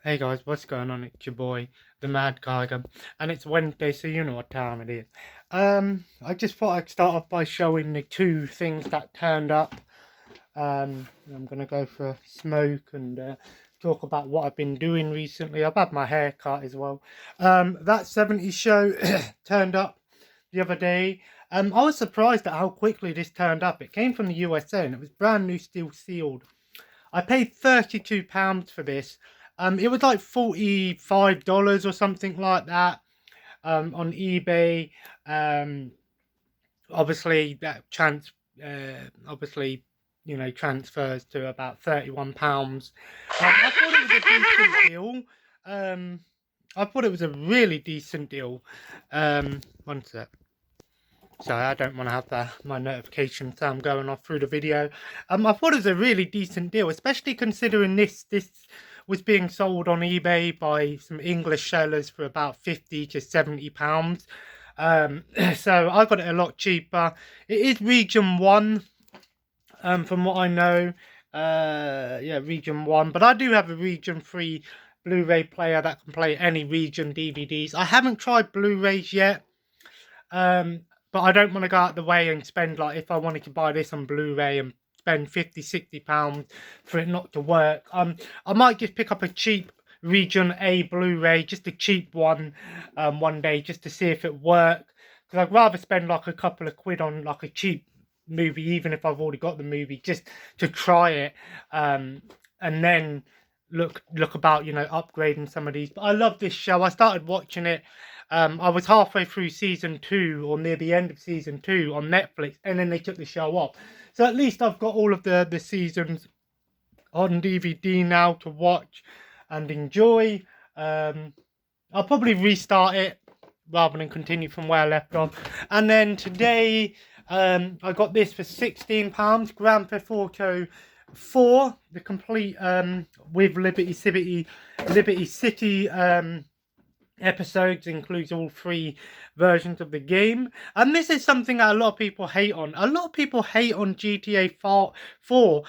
Hey guys, what's going on? It's your boy, the Mad Geiger, and it's Wednesday, so you know what time it is. I just thought I'd start off by showing the two things that turned up. I'm gonna go for a smoke and talk about what I've been doing recently. I've had my hair cut as well. That 70s show turned up the other day. I was surprised at how quickly this turned up. It came from the USA and it was brand new, still sealed. I paid £32 for this. It was like $45 or something like that on eBay. Um, obviously obviously, transfers to about £31. I thought it was a decent deal. I thought it was a really decent deal. One sec. Sorry, I don't want to have my notification sound going off through the video. I thought it was a really decent deal, especially considering this was being sold on eBay by some English sellers for about £50 to £70. So I got it a lot cheaper. It is Region 1, from what I know. Yeah, Region 1. But I do have a Region 3 Blu-ray player that can play any region DVDs. I haven't tried Blu-rays yet. But I don't want to go out the way and spend, like, if I wanted to buy this on Blu-ray and spend £50, £60 for it not to work. I might just pick up a cheap Region A Blu-ray, just a cheap one, one day, just to see if it works. Because I'd rather spend like a couple of quid on like a cheap movie, even if I've already got the movie, just to try it, and then look about, upgrading some of these. But I love this show. I started watching it. I was halfway through season 2 or near the end of season 2 on Netflix, and then they took the show off. So at least I've got all of the seasons on DVD now to watch and enjoy. I'll probably restart it rather than continue from where I left off. And then today, I got this for £16, Grand Theft Auto 4, the complete with Liberty City episodes, includes all 3 versions of the game. And this is something that a lot of people hate on. A lot of people hate on GTA 4.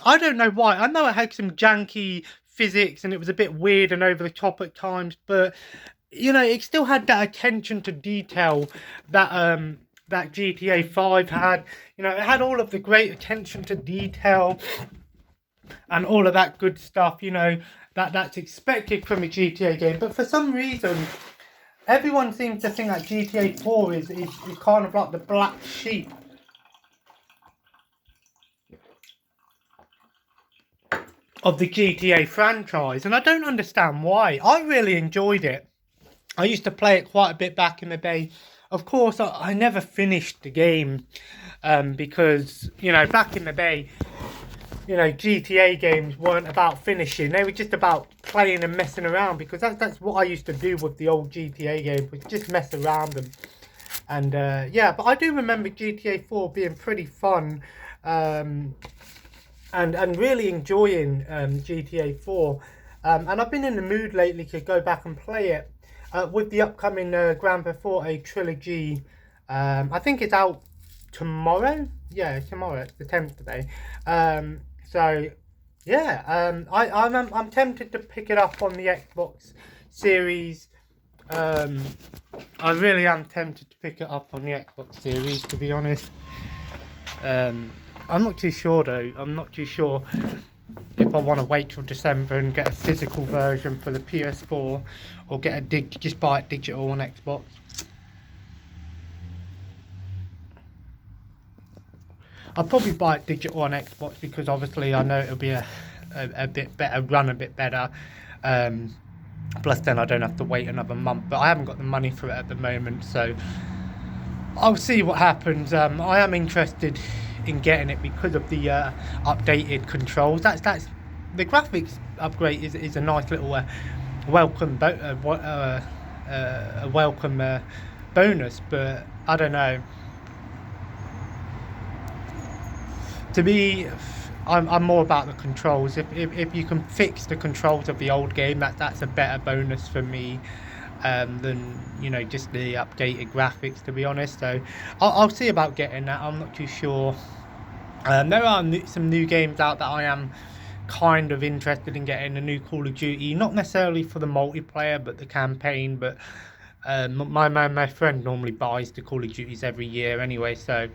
I don't know why. I know it had some janky physics and it was a bit weird and over the top at times, but it still had that attention to detail that GTA 5 had. It had all of the great attention to detail and all of that good stuff, that's expected from a GTA game. But for some reason, everyone seems to think that GTA 4 is kind of like the black sheep of the GTA franchise. And I don't understand why. I really enjoyed it. I used to play it quite a bit back in the day. Of course, I never finished the game because, back in the day, GTA games weren't about finishing. They were just about playing and messing around, because that's what I used to do with the old GTA games, was just mess around them. And yeah, but I do remember GTA 4 being pretty fun, and really enjoying GTA 4. And I've been in the mood lately to go back and play it with the upcoming Grand Theft Auto trilogy. I think it's out tomorrow. Yeah, tomorrow. It's the 10th today. So yeah, I'm tempted to pick it up on the Xbox Series. I really am tempted to pick it up on the Xbox Series, to be honest. I'm not too sure though. I'm not too sure if I want to wait till December and get a physical version for the PS4, or just buy it digital on Xbox. I'll probably buy it digital on Xbox because obviously I know it'll be a bit better, run a bit better. Plus then I don't have to wait another month, but I haven't got the money for it at the moment, so I'll see what happens. I am interested in getting it because of the updated controls. That's the graphics upgrade is a nice little welcome bonus, but I don't know. To me, I'm more about the controls. If you can fix the controls of the old game, that's a better bonus for me than just the updated graphics, to be honest. So I'll see about getting that. I'm not too sure. There are some new games out that I am kind of interested in getting a new Call of Duty, not necessarily for the multiplayer, but the campaign. But my friend normally buys the Call of Duties every year anyway, so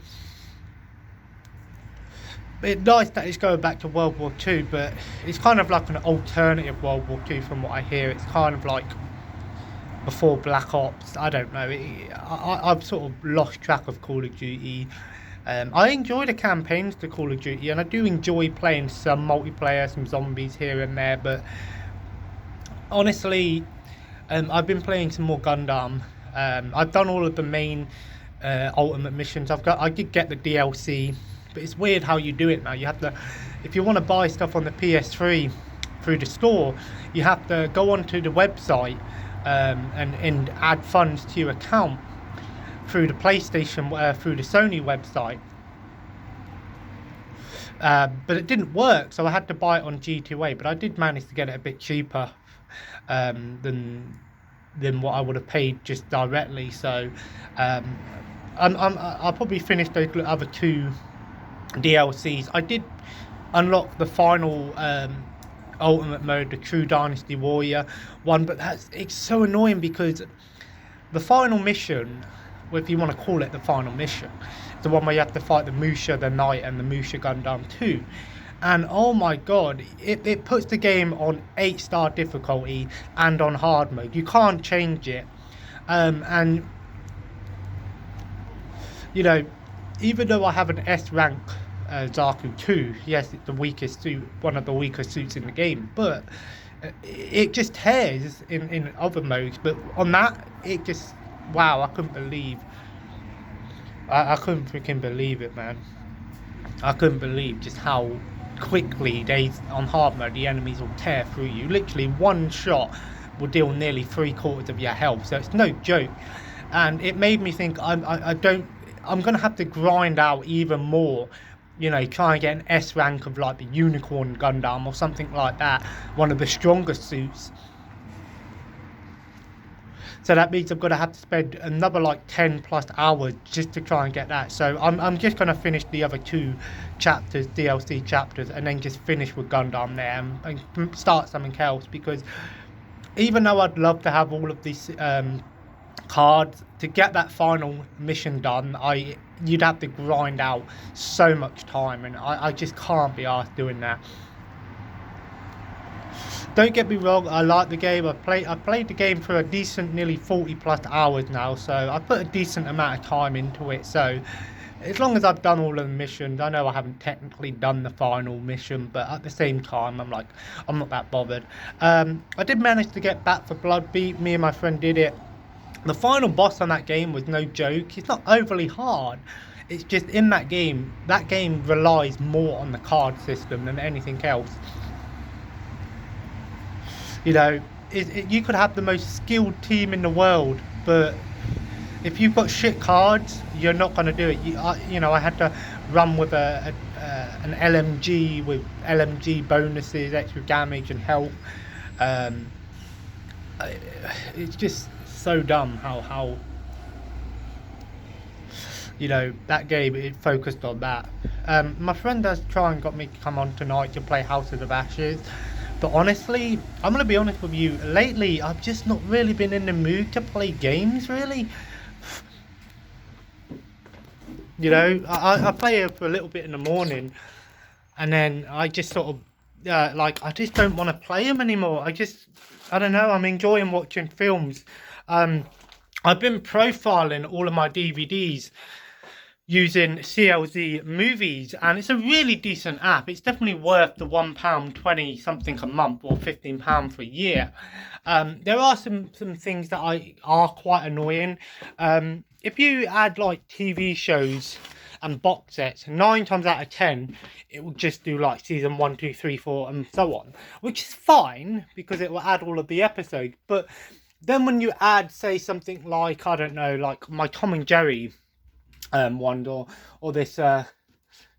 it's nice that it's going back to World War II, but it's kind of like an alternative World War II from what I hear. It's kind of like before Black Ops. I don't know. I've sort of lost track of Call of Duty. I enjoy the campaigns to Call of Duty, and I do enjoy playing some multiplayer, some zombies here and there, but honestly, I've been playing some more Gundam. I've done all of the main ultimate missions. I did get the DLC, but it's weird how you do it now. You have to, if you want to buy stuff on the PS3 through the store, you have to go onto the website and add funds to your account through the PlayStation, through the Sony website. But it didn't work, so I had to buy it on G2A. But I did manage to get it a bit cheaper than what I would have paid just directly. So I'll probably finish those other 2 DLCs. I did unlock the final ultimate mode, the True Dynasty Warrior one, but it's so annoying because the final mission, if you want to call it the final mission, the one where you have to fight the Musha the Knight and the Musha Gundam 2, and oh my god, it puts the game on 8-star difficulty and on hard mode. You can't change it, and you know, even though I have an S rank Zaku 2, yes, it's the weakest suit, one of the weakest suits in the game, but it just tears in other modes. But on that, it just, wow, I couldn't believe, I couldn't freaking believe it, man. I couldn't believe just how quickly on hard mode the enemies will tear through you. Literally one shot will deal nearly 3/4 of your health, so it's no joke. And it made me think I'm gonna have to grind out even more, you know, try and get an S rank of like the Unicorn Gundam or something like that, one of the strongest suits. So that means I'm going to have to spend another like 10 plus hours just to try and get that. So I'm just going to finish the other 2 chapters, DLC chapters, and then just finish with Gundam there and start something else. Because even though I'd love to have all of these cards, to get that final mission done, you'd have to grind out so much time, and I just can't be arsed doing that. Don't get me wrong, I like the game. I've played the game for a decent nearly 40 plus hours now, so I put a decent amount of time into it. So as long as I've done all of the missions, I know I haven't technically done the final mission, but at the same time, I'm not that bothered. I did manage to get Back 4 Blood beat. Me and my friend did it. The final boss on that game was no joke. It's not overly hard. It's just in that game relies more on the card system than anything else. You know, you could have the most skilled team in the world, but if you've got shit cards, you're not going to do it. You know, I had to run with an LMG with LMG bonuses, extra damage and health. It's just so dumb how you know, that game, it focused on that. My friend does try and got me to come on tonight to play Houses of Ashes. But honestly, I'm going to be honest with you, lately I've just not really been in the mood to play games, really. You know, I play it for a little bit in the morning, and then I just sort of, I just don't want to play them anymore. I don't know, I'm enjoying watching films. I've been profiling all of my DVDs using CLZ Movies, and it's a really decent app. It's definitely worth the £1.20 something a month, or £15 for a year. There are some things that are quite annoying. If you add like TV shows and box sets, 9 times out of 10 it will just do like season 1, 2, 3, 4 and so on, which is fine because it will add all of the episodes. But then when you add, say, something like, I don't know, like my Tom and Jerry one, or this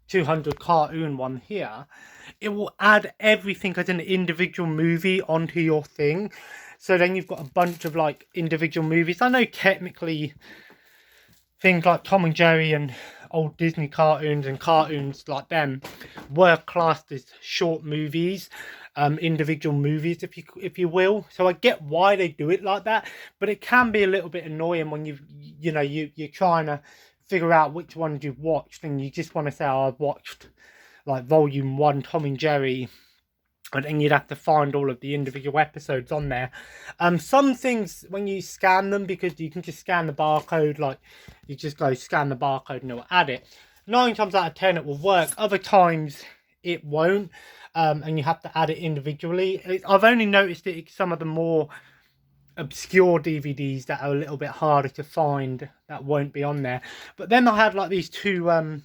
200 cartoon one here, it will add everything as an individual movie onto your thing. So then you've got a bunch of like individual movies. I know technically things like Tom and Jerry and old Disney cartoons and cartoons like them were classed as short movies, individual movies, if you will. So I get why they do it like that, but it can be a little bit annoying when you're trying to figure out which ones you've watched, and you just want to say, oh, I've watched like volume 1 Tom and Jerry, and then you'd have to find all of the individual episodes on there. Some things, when you scan them, because you can just scan the barcode, like you just go scan the barcode and it'll add it. 9 times out of 10 it will work. Other times it won't, and you have to add it individually. I've only noticed it in some of the more obscure DVDs that are a little bit harder to find, that won't be on there. But then I had like these 2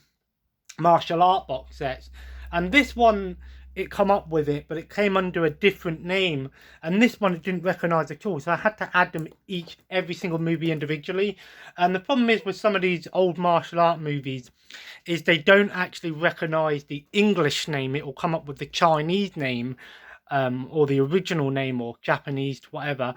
martial art box sets, and this one, it come up with it, but it came under a different name, and this one it didn't recognize at all, so I had to add them every single movie individually. And the problem is with some of these old martial art movies is they don't actually recognize the English name. It will come up with the Chinese name, or the original name, or Japanese, whatever,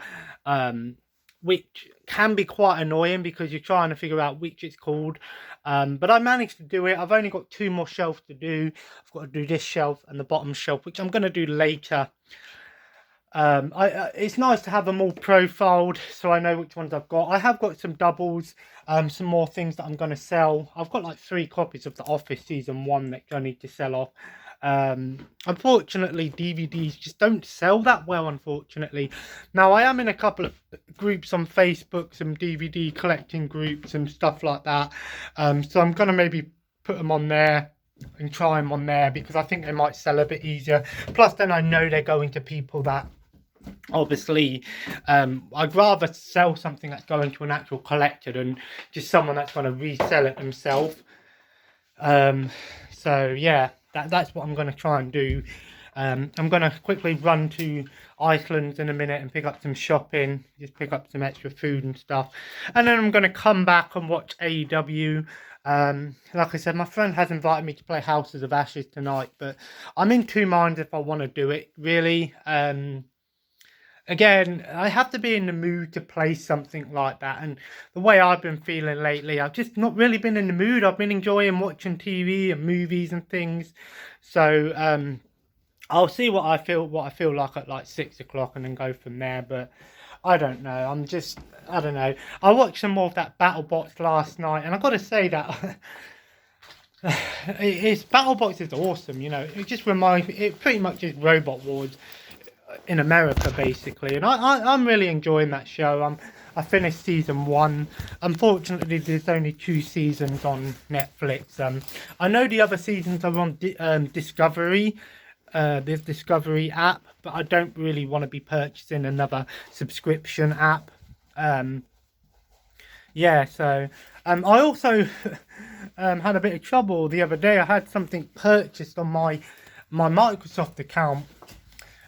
which can be quite annoying because you're trying to figure out which it's called. But I managed to do it. I've only got 2 more shelves to do. I've got to do this shelf and the bottom shelf, which I'm going to do later. It's nice to have them all profiled so I know which ones I've got. I have got some doubles, some more things that I'm going to sell. I've got like 3 copies of The Office season 1 that I need to sell off. Unfortunately, DVDs just don't sell that well, unfortunately. Now, I am in a couple of groups on Facebook, some DVD collecting groups and stuff like that. So I'm going to maybe put them on there and try them on there, because I think they might sell a bit easier. Plus, then I know they're going to people that, obviously, I'd rather sell something that's going to an actual collector than just someone that's going to resell it themselves. So yeah, that's what I'm going to try and do. I'm going to quickly run to Iceland in a minute and pick up some shopping, just pick up some extra food and stuff, and then I'm going to come back and watch AEW. Like I said, my friend has invited me to play Houses of Ashes tonight, but I'm in 2 minds if I want to do it, really. Again, I have to be in the mood to play something like that, and the way I've been feeling lately, I've just not really been in the mood. I've been enjoying watching TV and movies and things, so I'll see what I feel like at like 6 o'clock, and then go from there. But I don't know. I don't know. I watched some more of that BattleBots last night, and I've got to say that BattleBots is awesome. You know, it just reminds me. It pretty much is Robot Wars in America, basically, and I'm really enjoying that show. I finished season 1. Unfortunately, there's only 2 seasons on Netflix. I know the other seasons are on Discovery. This Discovery app, but I don't really want to be purchasing another subscription app. Yeah, so I also had a bit of trouble the other day. I had something purchased on my Microsoft account.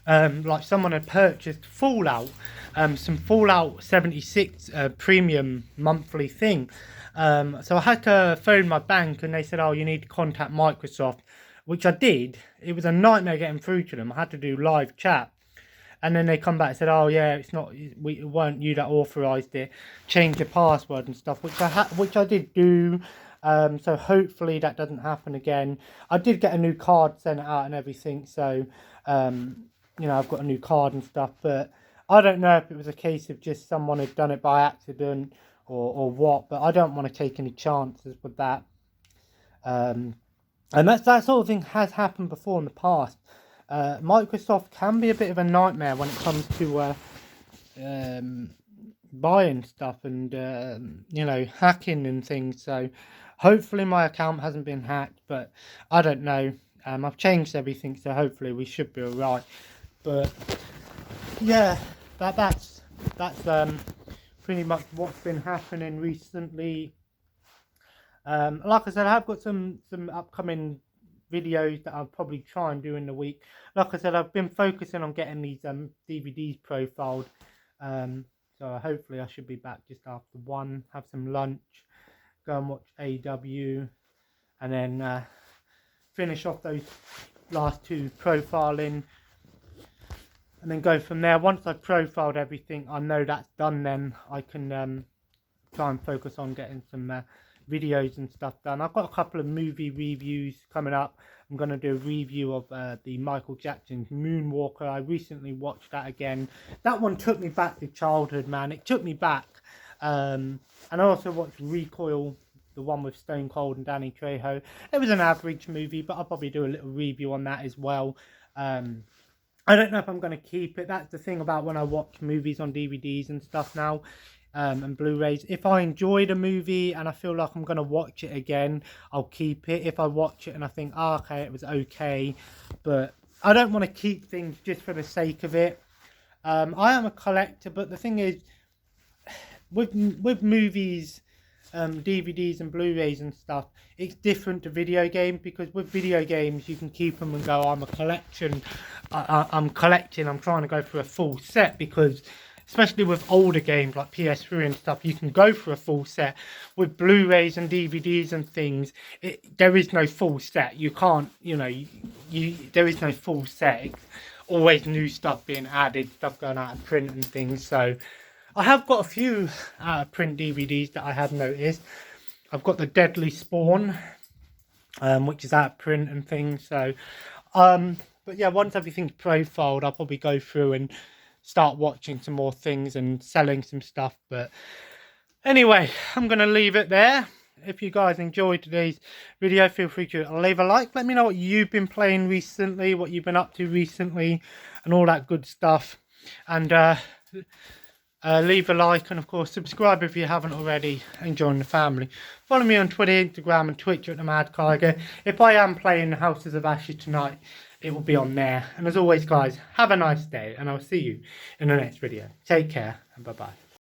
Like someone had purchased Fallout, some Fallout 76 premium monthly thing. So I had to phone my bank, and they said, "Oh, you need to contact Microsoft," which I did. It was a nightmare getting through to them. I had to do live chat, and then they come back and said, "Oh yeah, it weren't you that authorized it. Change the password and stuff," which I did do. So hopefully that doesn't happen again. I did get a new card sent out and everything, so I've got a new card and stuff, but I don't know if it was a case of just someone had done it by accident or what, but I don't want to take any chances with that. And that sort of thing has happened before in the past. Microsoft can be a bit of a nightmare when it comes to buying stuff and hacking and things. So hopefully my account hasn't been hacked, but I don't know. I've changed everything, so hopefully we should be alright. But yeah, that's pretty much what's been happening recently. Like I said, I have got some upcoming videos that I'll probably try and do in the week. Like I said, I've been focusing on getting these DVDs profiled. So hopefully I should be back just after 1, have some lunch, go and watch AEW, and then finish off those last 2 profiling, and then go from there. Once I've profiled everything, I know that's done, then I can try and focus on getting some videos and stuff done. I've got a couple of movie reviews coming up. I'm going to do a review of the Michael Jackson's Moonwalker. I recently watched that again. That one took me back to childhood, man. It took me back. And I also watched Recoil, the one with Stone Cold and Danny Trejo. It was an average movie, but I'll probably do a little review on that as well. I don't know if I'm going to keep it. That's the thing about when I watch movies on DVDs and stuff now, and Blu-rays. If I enjoyed a movie and I feel like I'm going to watch it again, I'll keep it. If I watch it and I think, oh, okay, it was okay, but I don't want to keep things just for the sake of it. I am a collector, but the thing is, with movies, DVDs and Blu-rays and stuff, it's different to video games, because with video games you can keep them and go, I'm collecting, I'm trying to go for a full set, because especially with older games like PS3 and stuff, you can go for a full set. With Blu-rays and DVDs and things, there is no full set. You can't, there is no full set. It's always new stuff being added, stuff going out of print and things. So I have got a few print DVDs that I have noticed. I've got the Deadly Spawn, which is out of print and things. So, but yeah, once everything's profiled, I'll probably go through and start watching some more things and selling some stuff. But anyway, I'm going to leave it there. If you guys enjoyed today's video, feel free to leave a like. Let me know what you've been playing recently, what you've been up to recently, and all that good stuff. And leave a like, and of course subscribe if you haven't already, and join the family. Follow me on Twitter, Instagram and Twitch at the Mad Kiger. If I am playing Houses of Ashes tonight, it will be on there. And as always guys, have a nice day, and I'll see you in the next video. Take care and bye bye.